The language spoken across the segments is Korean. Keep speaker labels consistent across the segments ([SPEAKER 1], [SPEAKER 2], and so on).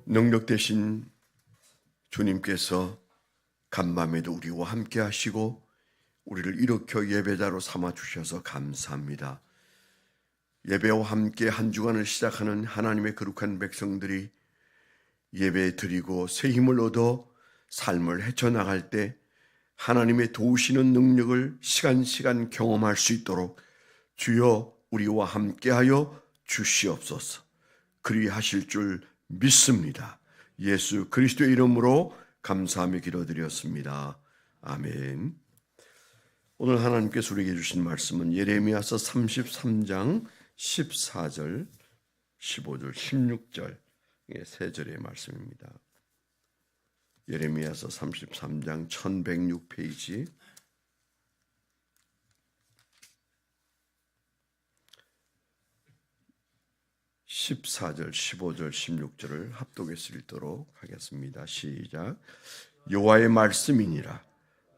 [SPEAKER 1] 능력 되신 주님께서 간밤에도 우리와 함께 하시고 우리를 일으켜 예배자로 삼아 주셔서 감사합니다. 예배와 함께 한 주간을 시작하는 하나님의 거룩한 백성들이 예배 드리고 새 힘을 얻어 삶을 헤쳐나갈 때 하나님의 도우시는 능력을 시간시간 경험할 수 있도록 주여 우리와 함께하여 주시옵소서. 그리하실 줄 믿습니다. 예수 그리스도의 이름으로 감사하며 기도드렸습니다. 아멘. 오늘 하나님께서 우리에게 주신 말씀은 예레미야서 33장 14절, 15절, 16절 세 절의 말씀입니다. 예레미야서 33장 1106페이지 14절, 15절, 16절을 합독해서 읽도록 하겠습니다. 시작. 여호와의 말씀이니라.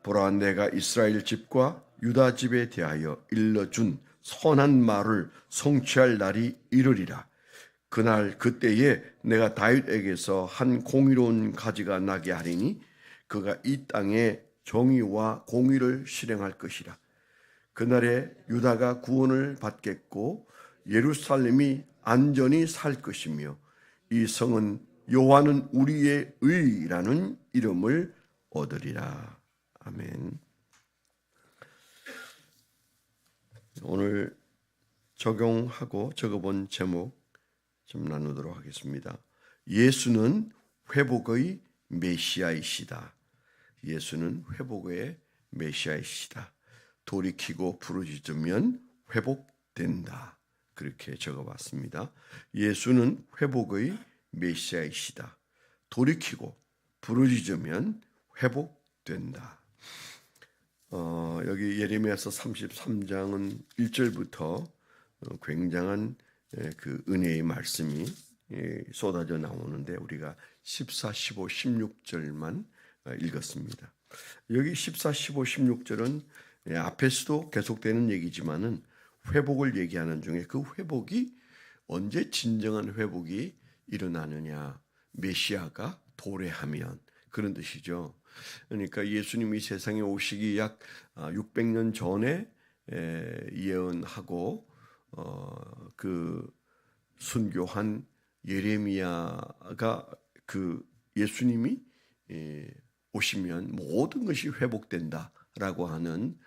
[SPEAKER 1] 보라, 내가 이스라엘 집과 유다 집에 대하여 일러준 선한 말을 성취할 날이 이르리라. 그날 그때에 내가 다윗에게서 한 공의로운 가지가 나게 하리니 그가 이 땅에 정의와 공의를 실행할 것이라. 그날에 유다가 구원을 받겠고 예루살렘이 안전히 살 것이며 이 성은 여호와는 우리의 의라는 이름을 얻으리라. 아멘. 오늘 적용하고 적어본 제목 좀 나누도록 하겠습니다. 예수는 회복의 메시아이시다. 예수는 회복의 메시아이시다. 돌이키고 부르짖으면 회복된다. 그렇게 적어봤습니다. 예수는 회복의 메시아이시다. 돌이키고 부르짖으면 회복된다. 여기 예레미야서 33장은 1절부터 굉장한 그 은혜의 말씀이 쏟아져 나오는데 우리가 14, 15, 16절만 읽었습니다. 여기 14, 15, 16절은 앞에서도 계속되는 얘기지만은 회복을 얘기하는 중에 그 회복이 언제 진정한 회복이 일어나느냐, 메시아가 도래하면 그런 뜻이죠. 그러니까 예수님이 세상에 오시기 약 600년 전에 예언하고 그 순교한 예레미야가 그 예수님이 오시면 모든 것이 회복된다라고 하는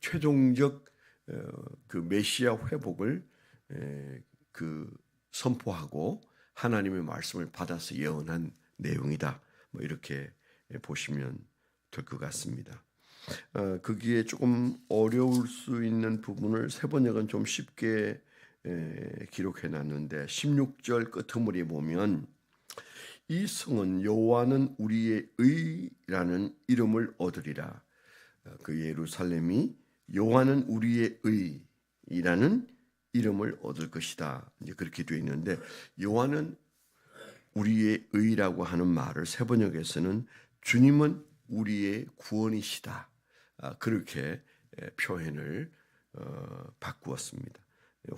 [SPEAKER 1] 최종적 그 메시아 회복을 그 선포하고 하나님의 말씀을 받아서 예언한 내용이다. 뭐 이렇게 보시면 될 것 같습니다. 거기에 조금 어려울 수 있는 부분을 세 번역은 좀 쉽게 기록해 놨는데 16절 끝머리에 보면 이 성은 여호와는 우리의 의라는 이름을 얻으리라. 그 예루살렘이 여호와는 우리의 의라는 이름을 얻을 것이다. 이제 그렇게 되어 있는데 여호와는 우리의 의라고 하는 말을 세 번역에서는 주님은 우리의 구원이시다. 그렇게 표현을 바꾸었습니다.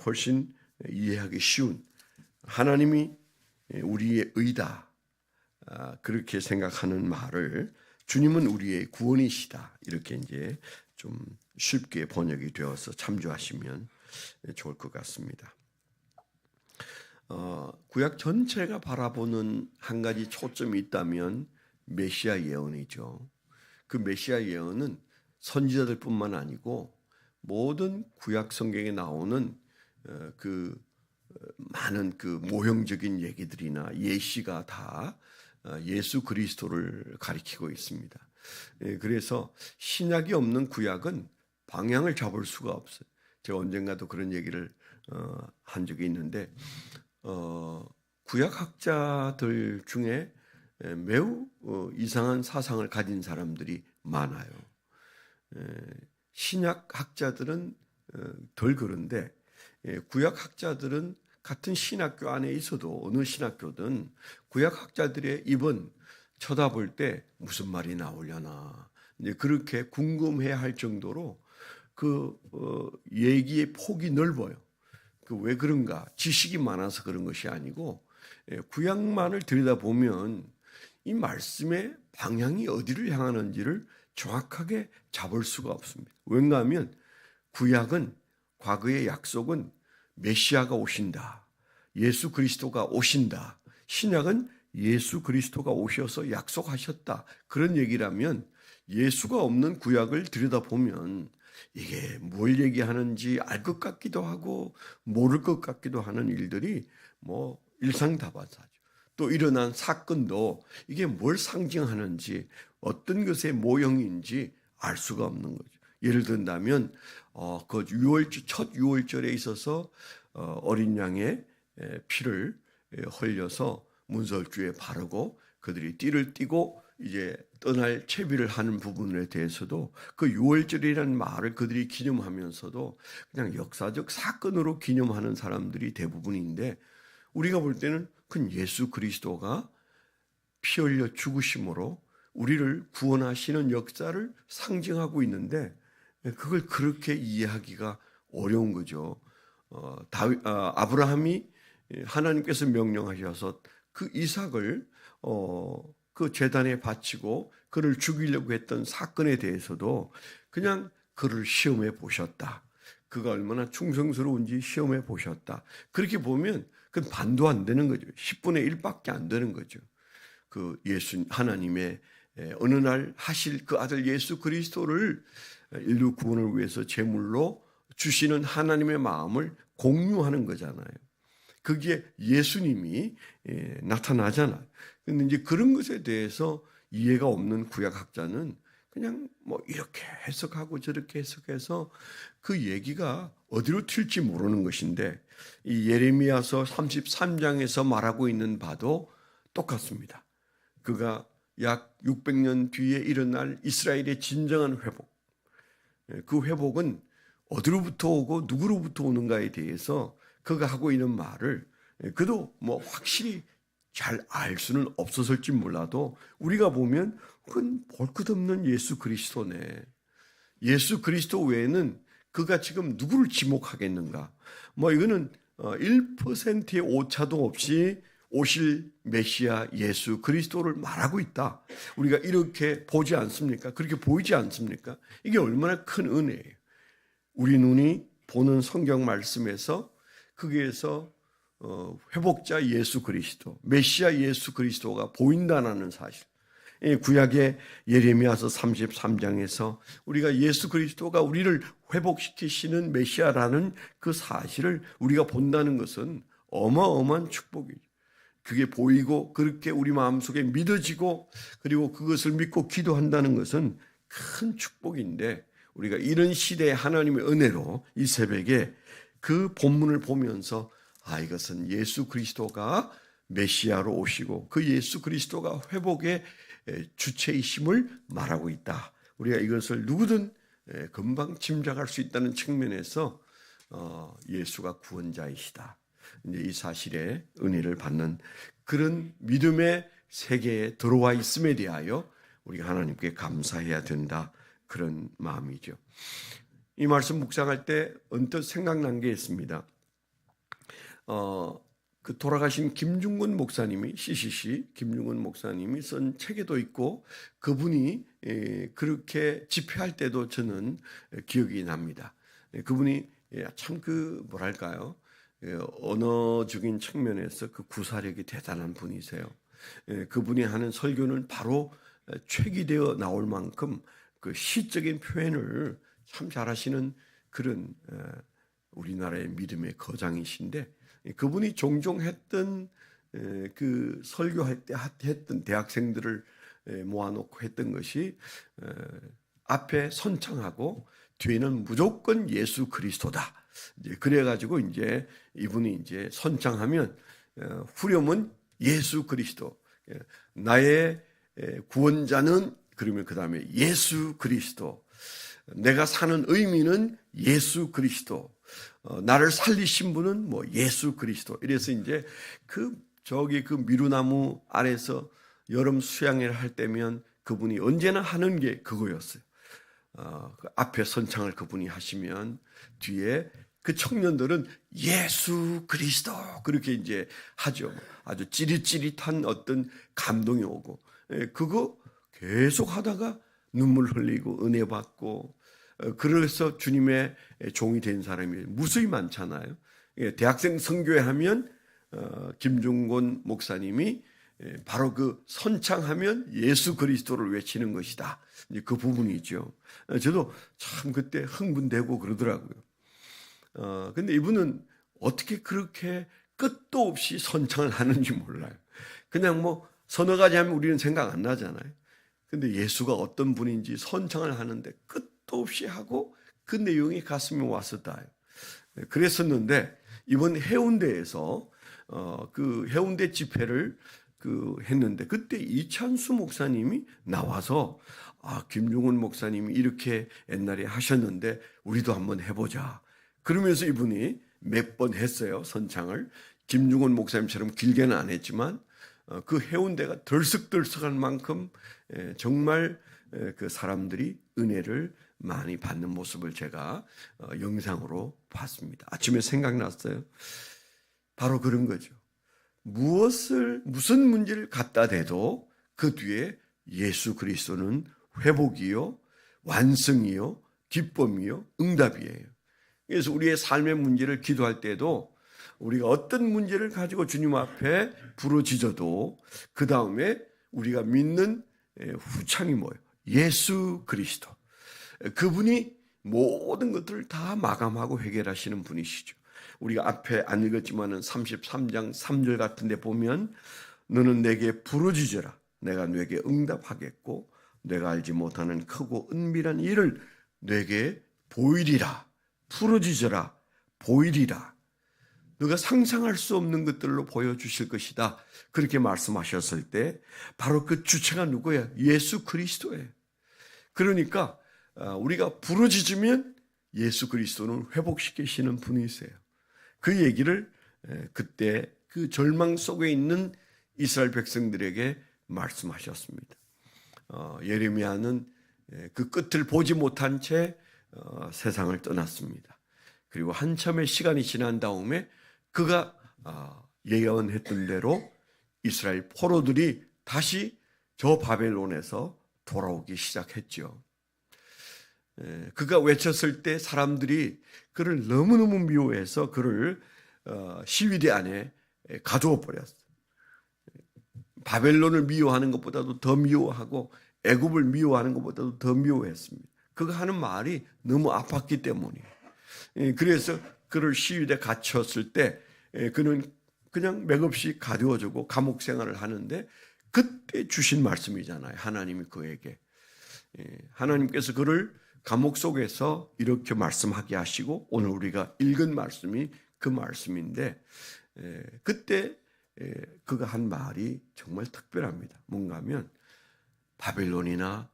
[SPEAKER 1] 훨씬 이해하기 쉬운 하나님이 우리의 의다. 그렇게 생각하는 말을 주님은 우리의 구원이시다. 이렇게 이제 좀 쉽게 번역이 되어서 참조하시면 좋을 것 같습니다. 구약 전체가 바라보는 한 가지 초점이 있다면 메시아 예언이죠. 그 메시아 예언은 선지자들뿐만 아니고 모든 구약 성경에 나오는 그 많은 그 모형적인 얘기들이나 예시가 다 예수 그리스도를 가리키고 있습니다. 그래서 신약이 없는 구약은 방향을 잡을 수가 없어요. 제가 언젠가도 그런 얘기를 한 적이 있는데 구약학자들 중에 매우 이상한 사상을 가진 사람들이 많아요. 신약학자들은 덜 그런데 구약학자들은 같은 신학교 안에 있어도 어느 신학교든 구약학자들의 입은 쳐다볼 때 무슨 말이 나오려나, 이제 그렇게 궁금해 할 정도로 얘기의 폭이 넓어요. 왜 그런가? 지식이 많아서 그런 것이 아니고 구약만을 들여다보면 이 말씀의 방향이 어디를 향하는지를 정확하게 잡을 수가 없습니다. 왜냐하면 구약은 과거의 약속은 메시아가 오신다. 예수 그리스도가 오신다. 신약은 예수 그리스도가 오셔서 약속하셨다. 그런 얘기라면 예수가 없는 구약을 들여다보면 이게 뭘 얘기하는지 알 것 같기도 하고 모를 것 같기도 하는 일들이 일상다반사죠. 또 일어난 사건도 이게 뭘 상징하는지 어떤 것의 모형인지 알 수가 없는 거죠. 예를 든다면 첫 유월절에 있어서 어린 양의 피를 흘려서 문설주에 바르고 그들이 띠를 띠고 이제 떠날 채비를 하는 부분에 대해서도 그 유월절이라는 말을 그들이 기념하면서도 그냥 역사적 사건으로 기념하는 사람들이 대부분인데, 우리가 볼 때는 그 예수 그리스도가 피 흘려 죽으심으로 우리를 구원하시는 역사를 상징하고 있는데 그걸 그렇게 이해하기가 어려운 거죠. 아브라함이 하나님께서 명령하셔서 그 이삭을 그 제단에 바치고 그를 죽이려고 했던 사건에 대해서도 그냥 그를 시험해 보셨다. 그가 얼마나 충성스러운지 시험해 보셨다. 그렇게 보면 그건 반도 안 되는 거죠. 10분의 1밖에 안 되는 거죠. 하나님의 어느 날 하실 그 아들 예수 그리스도를 인류 구원을 위해서 제물로 주시는 하나님의 마음을 공유하는 거잖아요. 거기에 예수님이 나타나잖아요. 근데 이제 그런 것에 대해서 이해가 없는 구약학자는 그냥 이렇게 해석하고 저렇게 해석해서 그 얘기가 어디로 튈지 모르는 것인데, 이 예레미야서 33장에서 말하고 있는 바도 똑같습니다. 그가 약 600년 뒤에 일어날 이스라엘의 진정한 회복, 그 회복은 어디로부터 오고 누구로부터 오는가에 대해서 그가 하고 있는 말을 그도 확실히 잘 알 수는 없었을지 몰라도 우리가 보면 그건 볼 것 없는 예수 그리스도네. 예수 그리스도 외에는 그가 지금 누구를 지목하겠는가? 이거는 1%의 오차도 없이 오실 메시아 예수 그리스도를 말하고 있다. 우리가 이렇게 보지 않습니까? 그렇게 보이지 않습니까? 이게 얼마나 큰 은혜예요. 우리 눈이 보는 성경 말씀에서 거기에서 회복자 예수 그리스도, 메시아 예수 그리스도가 보인다는 사실. 구약의 예레미야서 33장에서 우리가 예수 그리스도가 우리를 회복시키시는 메시아라는 그 사실을 우리가 본다는 것은 어마어마한 축복이죠. 그게 보이고 그렇게 우리 마음속에 믿어지고 그리고 그것을 믿고 기도한다는 것은 큰 축복인데, 우리가 이런 시대의 하나님의 은혜로 이 새벽에 그 본문을 보면서 이것은 예수 그리스도가 메시아로 오시고 그 예수 그리스도가 회복의 주체이심을 말하고 있다. 우리가 이것을 누구든 금방 짐작할 수 있다는 측면에서 예수가 구원자이시다. 이제 이 사실에 은혜를 받는 그런 믿음의 세계에 들어와 있음에 대하여 우리가 하나님께 감사해야 된다. 그런 마음이죠. 이 말씀 묵상할 때 언뜻 생각난 게 있습니다. 그 돌아가신 김중근 목사님이 CCC 김중근 목사님이 쓴 책에도 있고 그분이 그렇게 집회할 때도 저는 기억이 납니다. 그분이 참 뭐랄까요? 언어적인 측면에서 그 구사력이 대단한 분이세요. 그분이 하는 설교는 바로 책이 되어 나올 만큼 그 시적인 표현을 참 잘하시는 그런 우리나라의 믿음의 거장이신데, 그분이 종종 했던 그 설교할 때 했던 대학생들을 모아놓고 했던 것이 앞에 선창하고 뒤에는 무조건 예수 그리스도다. 이제 그래가지고 이제 이분이 이제 선창하면 후렴은 예수 그리스도, 나의 구원자는, 그러면 그 다음에 예수 그리스도, 내가 사는 의미는 예수 그리스도, 나를 살리신 분은 예수 그리스도. 이래서 이제 그 미루나무 아래서 여름 수양회를 할 때면 그분이 언제나 하는 게 그거였어요. 그 앞에 선창을 그분이 하시면 뒤에 그 청년들은 예수 그리스도 그렇게 이제 하죠. 아주 찌릿찌릿한 어떤 감동이 오고, 그거 계속 하다가 눈물 흘리고 은혜 받고, 그래서 주님의 종이 된 사람이 무수히 많잖아요. 대학생 선교회 하면 김중곤 목사님이 바로 그 선창하면 예수 그리스도를 외치는 것이다. 이제 그 부분이죠. 저도 참 그때 흥분되고 그러더라고요. 근데 이분은 어떻게 그렇게 끝도 없이 선창을 하는지 몰라요. 그냥 뭐 서너 가지 하면 우리는 생각 안 나잖아요. 근데 예수가 어떤 분인지 선창을 하는데 끝도 없이 하고 그 내용이 가슴에 와서 닿아요. 그랬었는데 이번 해운대에서 그 해운대 집회를 했는데 그때 이찬수 목사님이 나와서 김중훈 목사님이 이렇게 옛날에 하셨는데 우리도 한번 해보자. 그러면서 이분이 몇 번 했어요, 선창을. 김중훈 목사님처럼 길게는 안 했지만 그 해운대가 덜썩덜썩할 만큼 정말 그 사람들이 은혜를 많이 받는 모습을 제가 영상으로 봤습니다. 아침에 생각났어요. 바로 그런 거죠. 무슨 문제를 갖다 대도 그 뒤에 예수 그리스도는 회복이요, 완성이요, 기쁨이요, 응답이에요. 그래서 우리의 삶의 문제를 기도할 때도 우리가 어떤 문제를 가지고 주님 앞에 부르짖어도 그 다음에 우리가 믿는 후창이 뭐예요? 예수 그리스도. 그분이 모든 것들을 다 마감하고 해결하시는 분이시죠. 우리가 앞에 안 읽었지만은 33장 3절 같은 데 보면 너는 내게 부르짖어라. 내가 내게 응답하겠고 내가 알지 못하는 크고 은밀한 일을 내게 보이리라. 부르짖어라. 보이리라. 너가 상상할 수 없는 것들로 보여주실 것이다. 그렇게 말씀하셨을 때 바로 그 주체가 누구야? 예수 그리스도예요. 그러니까 우리가 부르짖으면 예수 그리스도는 회복시키시는 분이세요. 그 얘기를 그때 그 절망 속에 있는 이스라엘 백성들에게 말씀하셨습니다. 예레미야는 그 끝을 보지 못한 채 세상을 떠났습니다. 그리고 한참의 시간이 지난 다음에 그가 예언했던 대로 이스라엘 포로들이 다시 저 바벨론에서 돌아오기 시작했죠. 그가 외쳤을 때 사람들이 그를 너무너무 미워해서 그를 시위대 안에 가두어 버렸어요. 바벨론을 미워하는 것보다도 더 미워하고 애굽을 미워하는 것보다도 더 미워했습니다. 그가 하는 말이 너무 아팠기 때문이에요. 그래서 그를 시위대 갇혔을 때 그는 그냥 맥없이 가두어지고 감옥 생활을 하는데 그때 주신 말씀이잖아요. 하나님이 그에게. 하나님께서 그를 감옥 속에서 이렇게 말씀하게 하시고 오늘 우리가 읽은 말씀이 그 말씀인데 그때 그가 한 말이 정말 특별합니다. 뭔가 하면 바벨론이나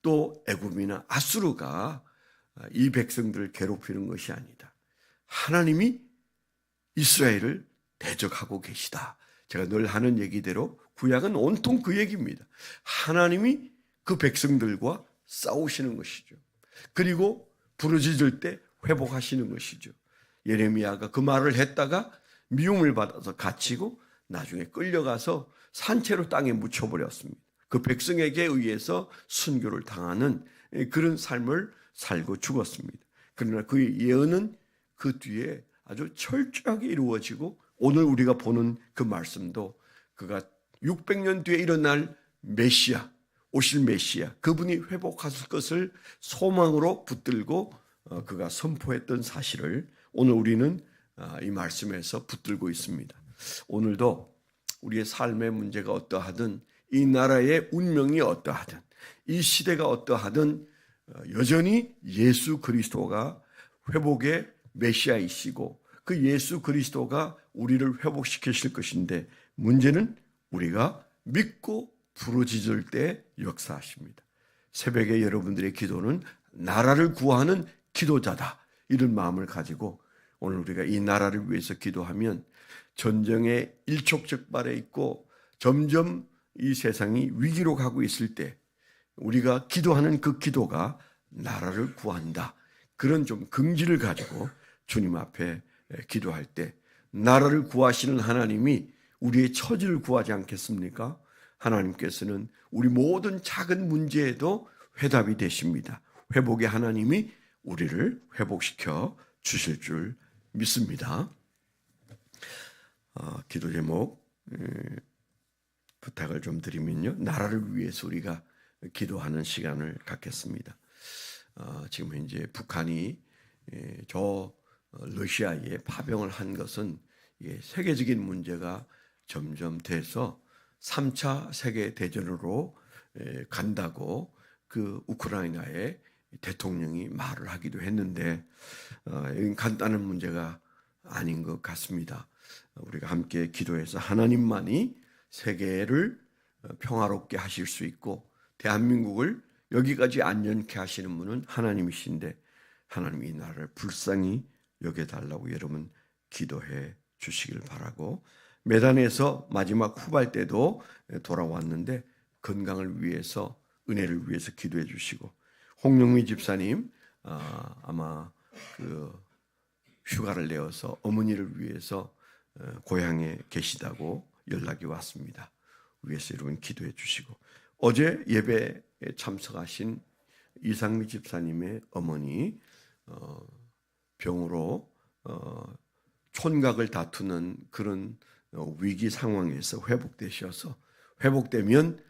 [SPEAKER 1] 또 애굽이나 아수르가 이 백성들을 괴롭히는 것이 아니다. 하나님이 이스라엘을 대적하고 계시다. 제가 늘 하는 얘기대로 구약은 온통 그 얘기입니다. 하나님이 그 백성들과 싸우시는 것이죠. 그리고 부르짖을 때 회복하시는 것이죠. 예레미야가 그 말을 했다가 미움을 받아서 갇히고 나중에 끌려가서 산채로 땅에 묻혀버렸습니다. 그 백성에게 의해서 순교를 당하는 그런 삶을 살고 죽었습니다. 그러나 그의 예언은 그 뒤에 아주 철저하게 이루어지고 오늘 우리가 보는 그 말씀도 그가 600년 뒤에 일어날 메시아, 오실 메시아, 그분이 회복하실 것을 소망으로 붙들고 그가 선포했던 사실을 오늘 우리는 이 말씀에서 붙들고 있습니다. 오늘도 우리의 삶의 문제가 어떠하든 이 나라의 운명이 어떠하든 이 시대가 어떠하든 여전히 예수 그리스도가 회복의 메시아이시고 그 예수 그리스도가 우리를 회복시키실 것인데 문제는 우리가 믿고 부르짖을 때 역사하십니다. 새벽에 여러분들의 기도는 나라를 구하는 기도자다. 이런 마음을 가지고 오늘 우리가 이 나라를 위해서 기도하면 전쟁의 일촉즉발에 있고 점점 이 세상이 위기로 가고 있을 때 우리가 기도하는 그 기도가 나라를 구한다. 그런 좀 긍지를 가지고 주님 앞에 기도할 때 나라를 구하시는 하나님이 우리의 처지를 구하지 않겠습니까? 하나님께서는 우리 모든 작은 문제에도 회답이 되십니다. 회복의 하나님이 우리를 회복시켜 주실 줄 믿습니다. 기도 제목 부탁을 좀 드리면요. 나라를 위해서 우리가 기도하는 시간을 갖겠습니다. 지금 현재 북한이 저 러시아에 파병을 한 것은 세계적인 문제가 점점 돼서 3차 세계대전으로 간다고 그 우크라이나의 대통령이 말을 하기도 했는데 이건 간단한 문제가 아닌 것 같습니다. 우리가 함께 기도해서 하나님만이 세계를 평화롭게 하실 수 있고 대한민국을 여기까지 안전케 하시는 분은 하나님이신데 하나님이 이 나라를 불쌍히 여겨달라고 여러분 기도해 주시길 바라고 메단에서 마지막 후발 때도 돌아왔는데 건강을 위해서 은혜를 위해서 기도해 주시고 홍영미 집사님 아마 그 휴가를 내어서 어머니를 위해서 고향에 계시다고 연락이 왔습니다. 위해서 여러분 기도해 주시고 어제 예배에 참석하신 이상미 집사님의 어머니 병으로 촌각을 다투는 그런 위기 상황에서 회복되셔서 회복되면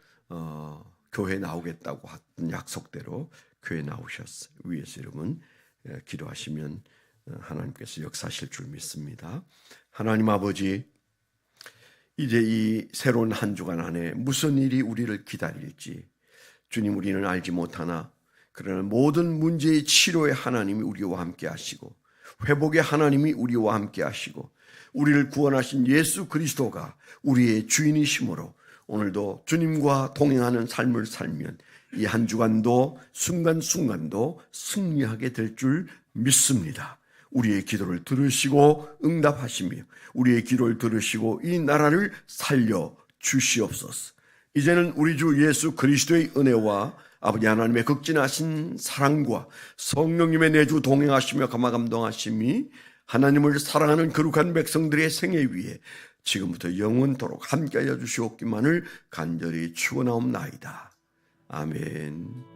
[SPEAKER 1] 교회 나오겠다고 했던 약속대로 교회 나오셨어요. 위에서 여러분 기도하시면 하나님께서 역사하실 줄 믿습니다. 하나님 아버지, 이제 이 새로운 한 주간 안에 무슨 일이 우리를 기다릴지 주님 우리는 알지 못하나 그러나 모든 문제의 치료의 하나님이 우리와 함께 하시고 회복의 하나님이 우리와 함께 하시고 우리를 구원하신 예수 그리스도가 우리의 주인이시므로 오늘도 주님과 동행하는 삶을 살면 이 한 주간도 순간순간도 승리하게 될 줄 믿습니다. 우리의 기도를 들으시고 응답하시며 우리의 기도를 들으시고 이 나라를 살려 주시옵소서. 이제는 우리 주 예수 그리스도의 은혜와 아버지 하나님의 극진하신 사랑과 성령님의 내주 동행하시며 감화감동하심이 하나님을 사랑하는 거룩한 백성들의 생애 위에 지금부터 영원토록 함께하여 주시옵기만을 간절히 축원하옵나이다. 아멘.